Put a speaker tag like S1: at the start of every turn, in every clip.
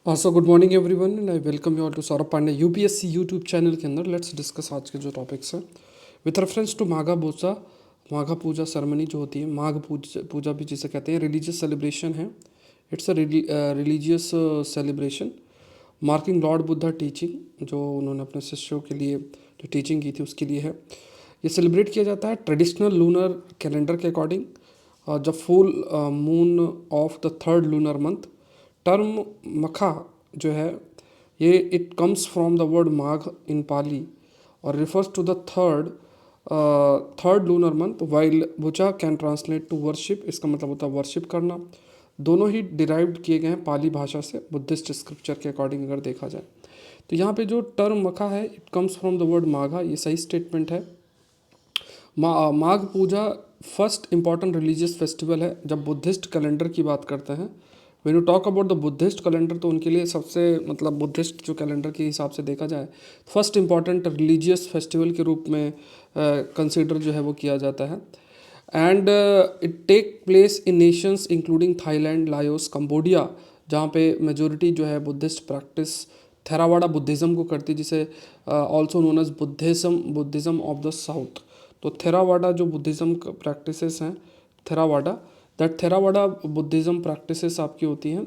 S1: So good morning everyone and I welcome you all to Saurabh Pandey UPSC YouTube channel के अंदर। Let's discuss आज के जो टॉपिक्स हैं with reference to Magha Puja ceremony जो होती है, माघ पूजा भी जिसे कहते हैं, रिलीजियस सेलिब्रेशन है। It's a religious celebration marking Lord Buddha teaching, जो उन्होंने अपने शिष्यों के लिए जो टीचिंग की थी उसके लिए है। ये सेलिब्रेट किया जाता है ट्रेडिशनल लूनर कैलेंडर के अकॉर्डिंग, जब full moon of the third lunar month. Term Makha जो है ये it comes from the word Magh in Pali और refers to the third lunar month, while Bucha can translate to worship, इसका मतलब होता है वर्शिप करना। दोनों ही डिराइव्ड किए गए हैं पाली भाषा से, बुद्धिस्ट स्क्रिप्चर के अकॉर्डिंग अगर देखा जाए तो। यहाँ पे जो टर्म मखा है it comes from the word Magha, ये सही स्टेटमेंट है। Magh Puja first important religious festival है जब बुद्धिस्ट कैलेंडर की बात करते हैं। When you talk about the Buddhist calendar तो उनके लिए सबसे मतलब बुद्धिस्ट जो कैलेंडर के हिसाब से देखा जाए फर्स्ट इम्पॉर्टेंट रिलीजियस फेस्टिवल के रूप में कंसिडर जो है वो किया जाता है। And it take place in nations including Thailand, Laos, Cambodia, जहाँ पे मेजोरिटी जो है बुद्धिस्ट प्रैक्टिस थेरावाड़ा बुद्धिज़्म को करती है, जिसे also known as Buddhism of the south. तो थेरावाड़ा जो बुद्धिज़्म प्रैक्टिसेस हैं, Theravada, that Theravada Buddhism practices आपकी होती हैं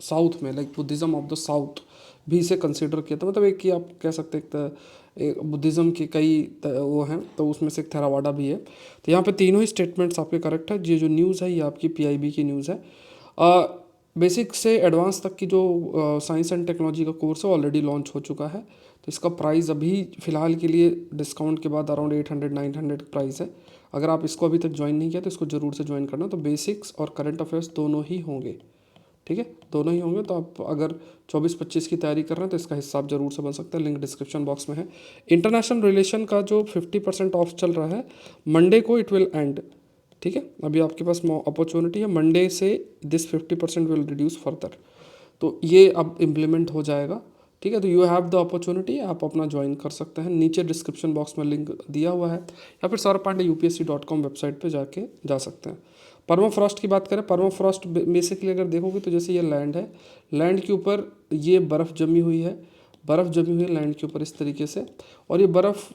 S1: साउथ में, like Buddhism of the south भी इसे कंसिडर किया था। मतलब एक ही आप कह सकते हैं, एक बुद्धिज़्म के कई वो हैं, तो उसमें से एक थेरावाड़ा भी है। तो यहाँ पे तीनों ही स्टेटमेंट्स आपके करेक्ट है। ये जो न्यूज़ है ये आपकी पीआईबी की न्यूज़ है। बेसिक से एडवांस तक की जो साइंस एंड टेक्नोलॉजी का कोर्स है ऑलरेडी लॉन्च हो चुका है। तो इसका प्राइस अभी फ़िलहाल के लिए डिस्काउंट के बाद अराउंड 800-900 प्राइस है। अगर आप इसको अभी तक ज्वाइन नहीं किया तो इसको ज़रूर से ज्वाइन करना। तो बेसिक्स और करंट अफेयर्स दोनों ही होंगे, ठीक है, दोनों ही होंगे। तो आप अगर 24-25 की तैयारी कर रहे हैं तो इसका हिस्सा आप जरूर से बन सकते हैं, लिंक डिस्क्रिप्शन बॉक्स में है। इंटरनेशनल रिलेशन का जो 50% ऑफ चल रहा है, मंडे को इट विल एंड, ठीक है। अभी आपके पास अपॉर्चुनिटी है, मंडे से दिस 50% विल रिड्यूस फर्दर। तो ये अब इम्प्लीमेंट हो जाएगा, ठीक है। तो यू हैव द अपॉर्चुनिटी, आप अपना ज्वाइन कर सकते हैं। नीचे डिस्क्रिप्शन बॉक्स में लिंक दिया हुआ है, या फिर सौरभ पांडे UPSC.com वेबसाइट पे जाके जा सकते हैं। परमाफ्रॉस्ट की बात करें, परमाफ्रॉस्ट बेसिकली अगर देखोगे तो जैसे ये लैंड है, लैंड के ऊपर ये बर्फ़ जमी हुई है, बर्फ़ जमी हुई है लैंड के ऊपर इस तरीके से, और ये बर्फ़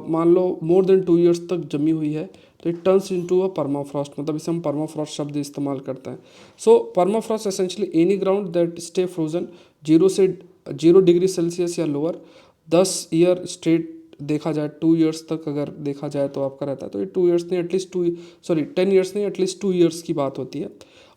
S1: मान लो मोर देन 2 ईयर्स तक जमी हुई है, तो it turns into a permafrost, मतलब इसे हम परमाफ्रॉस्ट शब्द इस्तेमाल करते हैं। So permafrost essentially any ground that stay frozen 0 degree Celsius या लोअर 10 ईयर स्ट्रेट देखा जाए, 2 ईयर्स तक अगर देखा जाए तो आपका रहता है। तो ये 2 ईयर्स नहीं, एटलीस्ट 10 ईयर्स नहीं, एटलीस्ट 2 ईयर्स की बात होती है।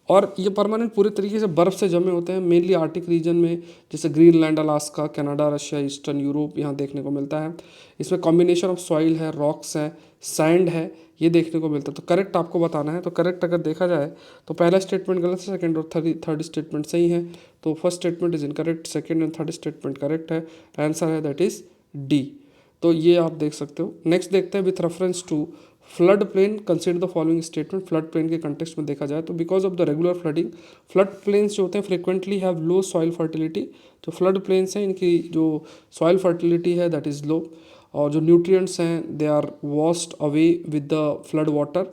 S1: और ये परमानेंट पूरे तरीके से बर्फ़ से जमे होते हैं, मेनली आर्टिक रीजन में, जैसे Greenland, Alaska, Canada, Russia, eastern Europe, यहाँ देखने को मिलता है। इसमें कॉम्बिनेशन ऑफ सॉइल है, रॉक्स हैं, सैंड है, ये देखने को मिलता है। तो करेक्ट आपको बताना है। तो करेक्ट अगर देखा जाए तो पहला स्टेटमेंट गलत है, सेकंड और थर्ड स्टेटमेंट सही है। तो first statement is incorrect, second and third statement correct है। आंसर है दैट इज डी। तो ये आप देख सकते हो। नेक्स्ट देखते हैं, with reference to flood plain consider the following statement. Flood plain के कंटेक्स्ट में देखा जाए तो because of the regular flooding, flood plains जो होते हैं frequently have low soil fertility. जो फ्लड प्लेन्स हैं इनकी जो सॉइल फर्टिलिटी है दैट इज़ लो, और जो न्यूट्रिएंट्स हैं they are washed away with the flood water.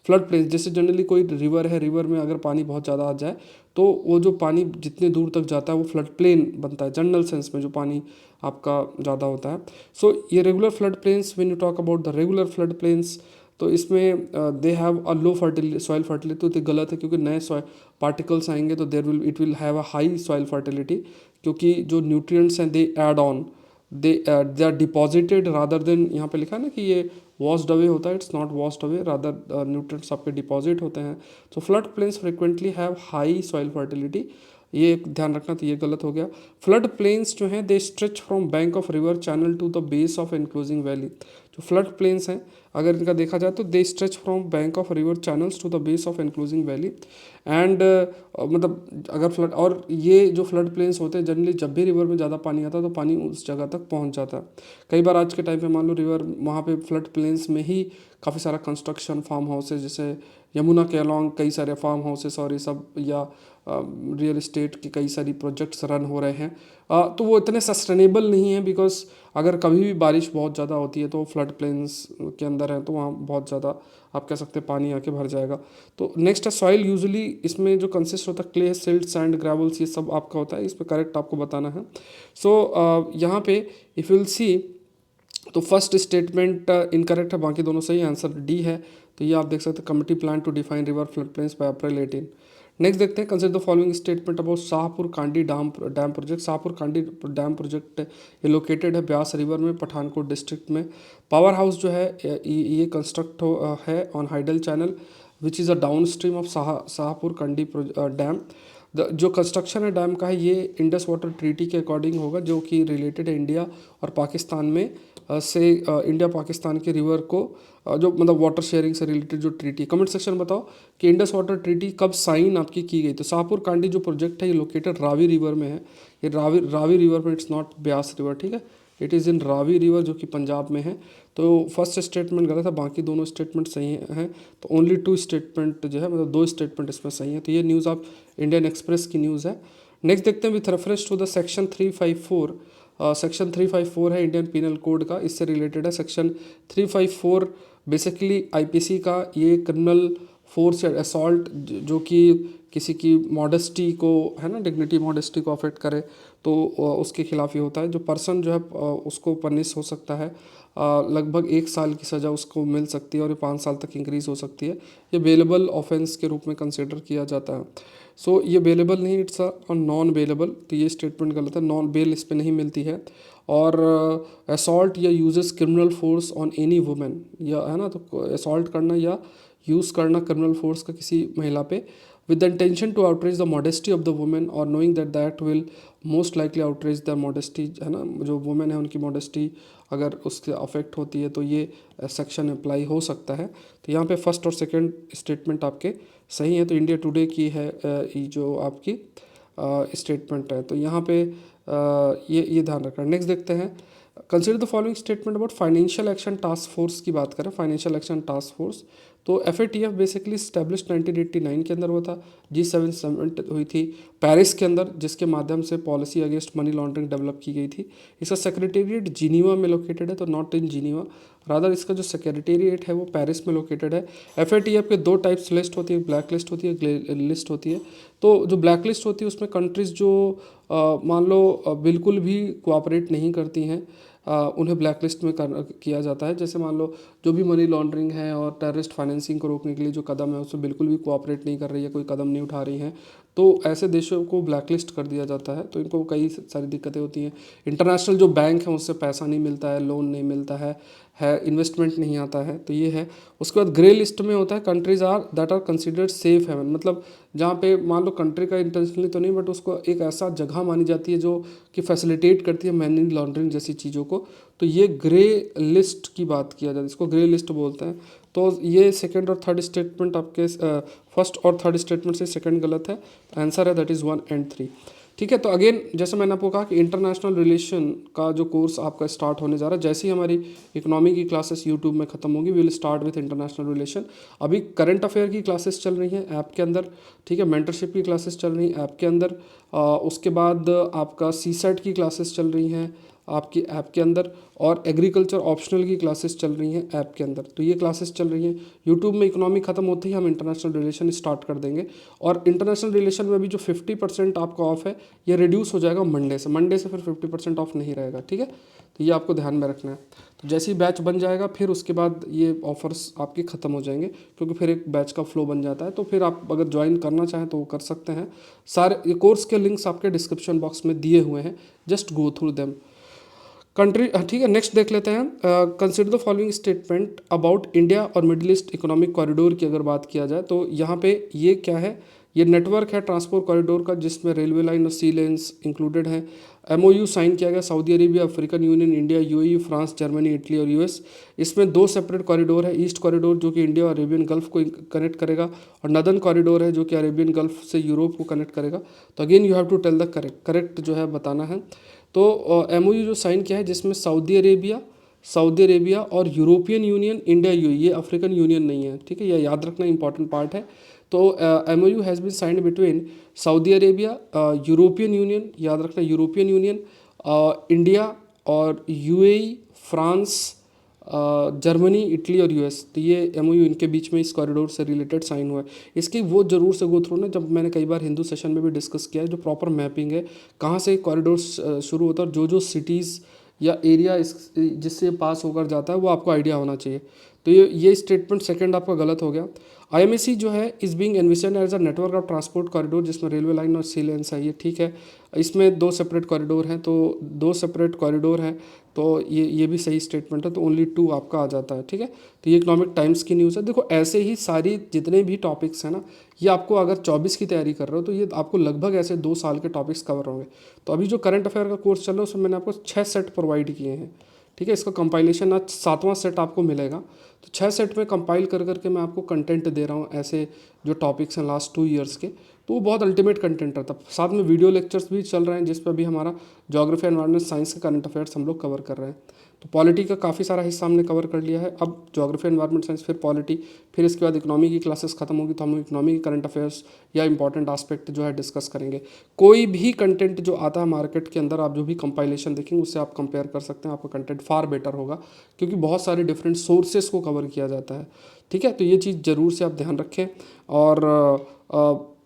S1: Flood plains जैसे जनरली कोई रिवर है, रिवर में अगर पानी बहुत ज़्यादा आ जाए तो वो जो पानी जितने दूर तक जाता है वो फ्लड प्लेन बनता है, जनरल सेंस में जो पानी आपका ज़्यादा होता है। सो ये regular flood plains, when you talk about the regular flood plains, तो इसमें they have a low fertility, soil fertility. तो गलत है, क्योंकि नए पार्टिकल्स आएंगे तो it will have a high soil fertility, क्योंकि जो न्यूट्रिएंट्स हैं they add on, they are deposited rather than, यहाँ पे लिखा है ना कि ये वॉश्ड अवे होता है, it's not washed away, rather nutrients आपके डिपॉजिट होते हैं। तो flood plains frequently have high soil fertility, ये एक ध्यान रखना। तो ये गलत हो गया। फ्लड प्लेन्स जो हैं they stretch from bank of river channel to the base of enclosing valley. जो फ्लड प्लेन्स हैं अगर इनका देखा जाए तो they stretch from bank of river channels to the base of enclosing valley. And मतलब अगर फ्लड, और ये जो फ्लड प्लेन्स होते हैं जनरली जब भी रिवर में ज़्यादा पानी आता है तो पानी उस जगह तक पहुंच जाता है। कई बार आज के टाइम पे मान लो रिवर, वहाँ पे फ्लड प्लेन्स में ही काफ़ी सारा कंस्ट्रक्शन, फार्म हाउसेज, जैसे यमुना के अलॉन्ग कई सारे फार्म हाउसेस और ये सब, या रियल इस्टेट की कई सारी प्रोजेक्ट्स रन हो रहे हैं, तो वो इतने सस्टेनेबल नहीं है, बिकॉज अगर कभी भी बारिश बहुत ज़्यादा होती है तो फ्लड प्लेन्स के अंदर है, तो वहाँ बहुत ज़्यादा आप कह सकते हैं पानी आके भर जाएगा। तो नेक्स्ट है सॉइल। यूजुअली इसमें जो कंसिस्ट होता है क्ले, सिल्ट, सैंड, ग्रेवल्स, ये सब आपका होता है, इस पर करेक्ट आपको बताना है। सो यहाँ पे इफ़ विल सी, तो फर्स्ट स्टेटमेंट इनकरेक्ट है, बाकी दोनों सही, आंसर डी है। तो ये आप देख सकते हैं, committee plan to define river flood plains by April 18। Next देखते हैं, consider the following statement about Shahpur Kandi dam project. Shahpur Kandi dam project ये लोकेटेड है ब्यास रिवर में, पठानकोट डिस्ट्रिक्ट में। पावर हाउस जो है ये कंस्ट्रक्ट है on hydel channel which is a downstream of Shahpur Kandi dam. जो कंस्ट्रक्शन है डैम का है, ये इंडस वाटर ट्रीटी के अकॉर्डिंग होगा, जो कि रिलेटेड है इंडिया और पाकिस्तान में से इंडिया पाकिस्तान के रिवर को जो मतलब वाटर शेयरिंग से रिलेटेड जो ट्रीटी। कमेंट सेक्शन बताओ कि इंडस वाटर ट्रीटी कब साइन आपकी की गई। तो शाहपुर कांडी जो प्रोजेक्ट है ये लोकेटेड रावी रिवर में है, ये रावी रिवर में, इट्स नॉट ब्यास रिवर, ठीक है, it is in Ravi river जो कि पंजाब में है। तो फर्स्ट स्टेटमेंट गलत है, बाकी दोनों स्टेटमेंट सही हैं। तो ओनली 2 स्टेटमेंट जो है, मतलब 2 स्टेटमेंट इसमें सही है। तो ये न्यूज़ आप इंडियन एक्सप्रेस की न्यूज़ है। नेक्स्ट देखते हैं, with reference to the section 354, section 354 है इंडियन पीनल कोड का, इससे रिलेटेड है। सेक्शन 354 बेसिकली आईपीसी का, ये क्रिमिनल फोर्स या असॉल्ट जो कि किसी की मॉडेस्टी को, है ना, डिग्निटी मॉडेस्टी को अफेक्ट करे, तो उसके खिलाफ ही होता है। जो पर्सन जो है उसको पनिश हो सकता है, लगभग 1 साल की सज़ा उसको मिल सकती है और ये 5 साल तक इंक्रीज़ हो सकती है। ये बेलेबल ऑफेंस के रूप में कंसिडर किया जाता है। सो ये बेलेबल नहीं, इट्स अ नॉन बेलेबल। तो ये स्टेटमेंट गलत है, नॉन बेल इस पर नहीं मिलती है। और असॉल्ट या uses criminal force on any women, या है ना, तो असॉल्ट करना या यूज़ करना क्रिमिनल फोर्स का किसी महिला पे with the intention to outrage the modesty of the woman or knowing that that will most likely outrage their modesty, है ना, जो वुमेन है उनकी मॉडेस्टी अगर उससे अफेक्ट होती है तो ये सेक्शन अप्लाई हो सकता है। तो यहाँ पे फर्स्ट और सेकंड स्टेटमेंट आपके सही है। तो इंडिया टुडे की है ये जो आपकी स्टेटमेंट है, तो यहाँ पे ये ध्यान रखना। नेक्स्ट देखते हैं, consider the following statement about financial action task force की बात करें। फाइनेंशियल एक्शन टास्क फोर्स, तो FATF बेसिकली स्टैब्लिश 1989 के अंदर हुआ था। G7 समिट हुई थी पेरिस के अंदर, जिसके माध्यम से policy against money laundering develop की गई थी। इसका सेक्रेटेरिएट जिनीवा में लोकेटेड है, तो नॉट इन जिनीवा, रादर इसका जो सेक्रेटेरिएट है वो पेरिस में लोकेटेड है। FATF के 2 टाइप्स लिस्ट होती है, ब्लैक लिस्ट होती है, ग्रे लिस्ट होती है। तो जो ब्लैक लिस्ट होती है उसमें कंट्रीज़ जो मान लो बिल्कुल भी कोऑपरेट नहीं करती हैं, उन्हें ब्लैक लिस्ट में किया जाता है। जैसे मान लो जो भी मनी लॉन्ड्रिंग है और टेररिस्ट फाइनेंसिंग को रोकने के लिए जो कदम है उसमें बिल्कुल भी कोऑपरेट नहीं कर रही है, कोई कदम नहीं उठा रही हैं, तो ऐसे देशों को ब्लैक लिस्ट कर दिया जाता है। तो इनको कई सारी दिक्कतें होती हैं। इंटरनेशनल जो बैंक हैं उससे पैसा नहीं मिलता है, लोन नहीं मिलता है इन्वेस्टमेंट नहीं आता है, तो ये है। उसके बाद ग्रे लिस्ट में होता है countries are that are considered safe haven, मतलब जहाँ पे मान लो कंट्री का इंटेंशनली तो नहीं, बट उसको एक ऐसा जगह मानी जाती है जो कि फैसिलिटेट करती है मनी लॉन्ड्रिंग जैसी चीज़ों को, तो ये ग्रे लिस्ट की बात किया जाता है, इसको ग्रे लिस्ट बोलते हैं। तो ये सेकंड और थर्ड स्टेटमेंट आपके फर्स्ट और थर्ड स्टेटमेंट से सेकंड गलत है, आंसर है दैट इज़ 1 and 3। ठीक है, तो अगेन जैसे मैंने आपको कहा कि इंटरनेशनल रिलेशन का जो कोर्स आपका स्टार्ट होने जा रहा है, जैसे ही हमारी इकोनॉमी की क्लासेस यूट्यूब में ख़त्म होगी, we will start with international relation. अभी करंट अफेयर की क्लासेस चल रही हैं ऐप के अंदर, ठीक है, मेंटरशिप की क्लासेस चल रही हैं ऐप के अंदर, उसके बाद आपका CSET की क्लासेस चल रही हैं आपकी ऐप के अंदर, और एग्रीकल्चर ऑप्शनल की क्लासेस चल रही हैं ऐप के अंदर। तो ये क्लासेस चल रही हैं यूट्यूब में। इकोनॉमी खत्म होते ही हम इंटरनेशनल रिलेशन स्टार्ट कर देंगे, और इंटरनेशनल रिलेशन में भी जो 50% आपका ऑफ है ये रिड्यूस हो जाएगा मंडे से फिर 50% ऑफ नहीं रहेगा, ठीक है। तो ये आपको ध्यान में रखना है। तो जैसे ही बैच बन जाएगा फिर उसके बाद ये ऑफर्स आपके ख़त्म हो जाएंगे, क्योंकि फिर एक बैच का फ्लो बन जाता है। तो फिर आप अगर ज्वाइन करना चाहें तो वो कर सकते हैं। सारे ये कोर्स के लिंक्स आपके डिस्क्रिप्शन बॉक्स में दिए हुए हैं, just go through them. Country, ठीक है, नेक्स्ट देख लेते हैं। Consider the following statement about India और मिडिल ईस्ट इकोनॉमिक कॉरिडोर की अगर बात किया जाए, तो यहाँ पे ये क्या है, ये नेटवर्क है ट्रांसपोर्ट कॉरिडोर का, जिसमें रेलवे लाइन और सी लेन्स इंक्लूडेड हैं। MOU साइन किया गया Saudi Arabia, African union, India, UAE, France, Germany, Italy और US। इसमें 2 सेपरेट कॉरिडोर है, ईस्ट कॉरिडोर जो कि इंडिया और अरेबियन गल्फ को कनेक्ट करेगा, और नदर्न कॉरिडोर है जो कि अरेबियन गल्फ से यूरोप को कनेक्ट करेगा। तो again you have to tell the correct जो है बताना है। तो MOU जो साइन किया है जिसमें सऊदी अरेबिया और यूरोपियन यूनियन, इंडिया, UAE, ये अफ्रीकन यूनियन नहीं है, ठीक है, यह याद रखना इंपॉर्टेंट पार्ट है। तो MOU has been signed between Saudi Arabia, European Union, याद रखना यूरोपियन यूनियन, इंडिया और UAE, फ्रांस, जर्मनी, इटली और US। तो ये MOU इनके बीच में इस कॉरिडोर से रिलेटेड साइन हुआ है। इसकी वो जरूर से गो थ्रू ना, जब मैंने कई बार हिंदू सेशन में भी डिस्कस किया है, जो प्रॉपर मैपिंग है कहाँ से कॉरिडोर शुरू होता है और जो जो सिटीज़ या एरिया इस जिससे पास होकर जाता है वो आपको आइडिया होना चाहिए। तो ये स्टेटमेंट सेकंड आपका गलत हो गया। IMAC जो है is being envision as a network of transport corridor, जिसमें रेलवे लाइन और सी लेन्स है, ये ठीक है। इसमें 2 सेपरेट कॉरिडोर हैं, तो 2 सेपरेट कॉरिडोर हैं, तो ये भी सही स्टेटमेंट है, तो ओनली 2 आपका आ जाता है, ठीक है। तो ये इकोनॉमिक टाइम्स की न्यूज़ है। देखो ऐसे ही सारी जितने भी टॉपिक्स हैं ना, ये आपको अगर 24 की तैयारी कर रहे हो तो ये आपको लगभग ऐसे 2 साल के टॉपिक्स कवर होंगे। तो अभी जो करंट अफेयर का कोर्स चल रहा है उसमें मैंने आपको 6 सेट प्रोवाइड किए हैं, ठीक है। इसका कंपाइलेशन आज 7वां सेट आपको मिलेगा। तो 6 सेट में कंपाइल कर करके मैं आपको कंटेंट दे रहा हूँ, ऐसे जो टॉपिक्स हैं लास्ट 2 ईयर्स के, तो वो बहुत अल्टीमेट कंटेंट रहता है। साथ में वीडियो लेक्चर्स भी चल रहे हैं जिस पर भी हमारा ज्योग्राफी एनवायरनमेंट साइंस के करंट अफेयर्स हम लोग कवर कर रहे हैं। तो पॉलिटी का काफ़ी सारा हिस्सा हमने कवर कर लिया है। अब ज्योग्राफी एनवायरनमेंट साइंस, फिर पॉलिटी, फिर इसके बाद इकोनॉमी की क्लासेस खत्म होगी तो हम लोग इकोनॉमी की करंट अफेयर्स या इंपॉर्टेंट आस्पेक्ट जो है डिस्कस करेंगे। कोई भी कंटेंट जो आता है मार्केट के अंदर, आप जो भी कंपाइलेशन देखेंगे उससे आप कंपेयर कर सकते हैं, आपका कंटेंट फार बेटर होगा, क्योंकि बहुत सारे डिफरेंट सोर्सेस को कवर किया जाता है, ठीक है। तो ये चीज़ ज़रूर से आप ध्यान रखें और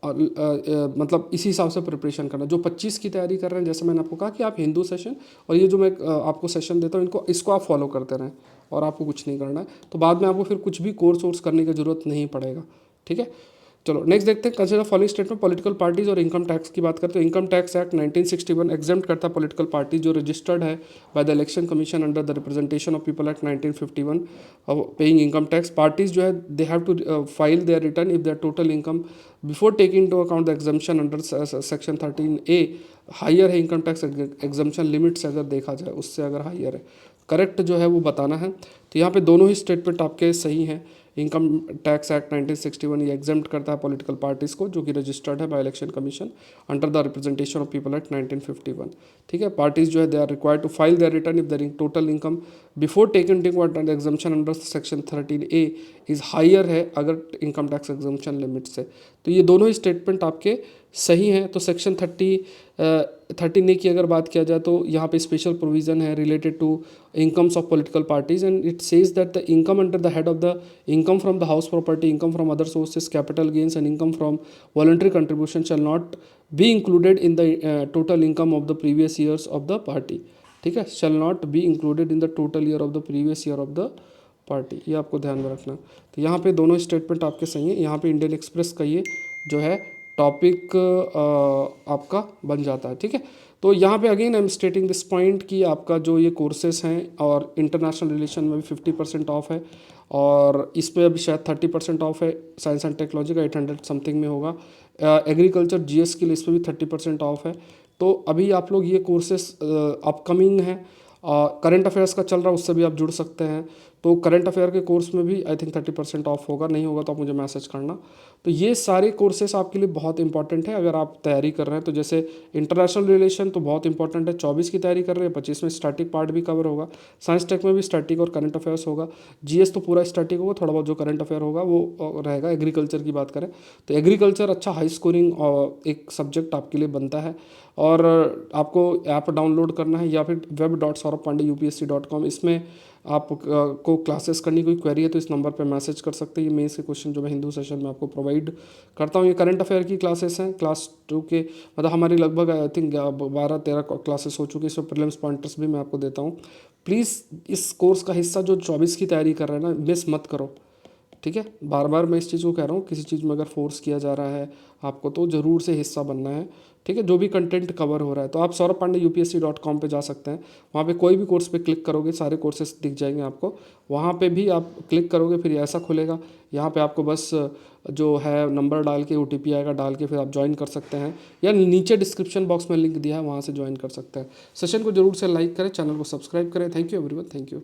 S1: मतलब इसी हिसाब से प्रिपरेशन करना। जो 25 की तैयारी कर रहे हैं, जैसे मैंने आपको कहा कि आप हिंदू सेशन और ये जो मैं आपको सेशन देता हूँ इसको आप फॉलो करते रहें और आपको कुछ नहीं करना है, तो बाद में आपको फिर कुछ भी कोर्स वोर्स करने की ज़रूरत नहीं पड़ेगा, ठीक है। चलो नेक्स्ट देखते हैं। Consider following statement, political parties और इनकम टैक्स की बात करते हैं। इनकम टैक्स एक्ट 1961 एग्जेम्प्ट करता है पॉलिटिकल पार्टी जो रजिस्टर्ड है by the election commission under the representation of people act 1951 paying income tax. Parties जो है they have to file their return if their total income before taking to account the exemption under section 13A higher है income tax exemption limit से अगर देखा जाए उससे अगर higher है, करेक्ट जो है वो बताना है। तो यहाँ पे दोनों ही स्टेटमेंट आपके सही हैं। इनकम टैक्स एक्ट 1961 ये एग्जेम्प्ट करता है पॉलिटिकल पार्टीज़ को जो कि रजिस्टर्ड है by election commission under the representation of people act 1951, ठीक है। पार्टीज जो है they are required to file their return if their total income before taking to account exemption under section 13A is higher है अगर income tax exemption limit से। तो ये दोनों ही स्टेटमेंट आपके सही हैं। तो सेक्शन 13A की अगर बात किया जाए तो यहाँ पे स्पेशल प्रोविज़न है related to incomes of political parties and it says that the income under the head of the income from the house property, income from other sources, capital gains and income from voluntary contribution shall not be included in the total income of the previous years of the party, ठीक है। Shall not be included in the total year of the previous year of the party, ये आपको ध्यान में रखना। तो यहाँ पे दोनों स्टेटमेंट आपके सही हैं। यहाँ पे इंडियन एक्सप्रेस का ये जो है टॉपिक आपका बन जाता है, ठीक है। तो यहाँ पे again I am स्टेटिंग this point कि आपका जो ये कोर्सेज हैं और इंटरनेशनल रिलेशन में भी 50% ऑफ है और इस पर अभी शायद 30% ऑफ है। साइंस एंड टेक्नोलॉजी का 800 समथिंग में होगा। एग्रीकल्चर GS के लिए इस पर भी 30% ऑफ है। तो अभी आप लोग ये कोर्सेज अपकमिंग हैं, करंट अफेयर्स का चल रहा है उससे भी आप जुड़ सकते हैं। तो करंट अफेयर के कोर्स में भी आई थिंक 30% ऑफ होगा, नहीं होगा तो आप मुझे मैसेज करना। तो ये सारे कोर्सेस आपके लिए बहुत इंपॉर्टेंट है अगर आप तैयारी कर रहे हैं। तो जैसे इंटरनेशनल रिलेशन तो बहुत इंपॉर्टेंट है, 24 की तैयारी कर रहे हैं, 25 में स्टैटिक पार्ट भी कवर होगा। साइंस टेक में भी स्टैटिक और करंट अफेयर्स होगा। GS तो पूरा स्टैटिक होगा, थोड़ा बहुत जो करंट अफेयर होगा वो रहेगा। एग्रीकल्चर की बात करें तो एग्रीकल्चर अच्छा हाई स्कोरिंग एक सब्जेक्ट आपके लिए बनता है और आपको ऐप डाउनलोड करना है या फिर web.saurabh.upsc.com, इसमें आप को क्लासेस करनी कोई क्वेरी है तो इस नंबर पे मैसेज कर सकते हैं। ये मेंस के क्वेश्चन जो मैं हिंदू सेशन में आपको प्रोवाइड करता हूँ। ये करंट अफेयर की क्लासेस हैं, क्लास 2 के मतलब हमारी लगभग आई थिंक 12-13 क्लासेस हो चुकी है। इसमें प्रीलिम्स पॉइंटर्स भी मैं आपको देता हूँ। प्लीज़ इस कोर्स का हिस्सा जो 24 की तैयारी कर रहे हैं ना, मिस मत करो, ठीक है। बार बार मैं इस चीज़ को कह रहा हूँ, किसी चीज़ में अगर फोर्स किया जा रहा है आपको तो ज़रूर से हिस्सा बनना है, ठीक है। जो भी कंटेंट कवर हो रहा है तो आप saurabh.pandey.upsc.com पे जा सकते हैं। वहाँ पे कोई भी कोर्स पे क्लिक करोगे सारे कोर्सेज दिख जाएंगे आपको। वहाँ पे भी आप क्लिक करोगे फिर ऐसा खुलेगा, यहाँ पे आपको बस जो है नंबर डाल के OTP आएगा, डाल के फिर आप ज्वाइन कर सकते हैं या नीचे डिस्क्रिप्शन बॉक्स में लिंक दिया है वहाँ से ज्वाइन कर सकते हैं। सेशन को जरूर से लाइक करें, चैनल को सब्सक्राइब करें। Thank you everyone, thank you.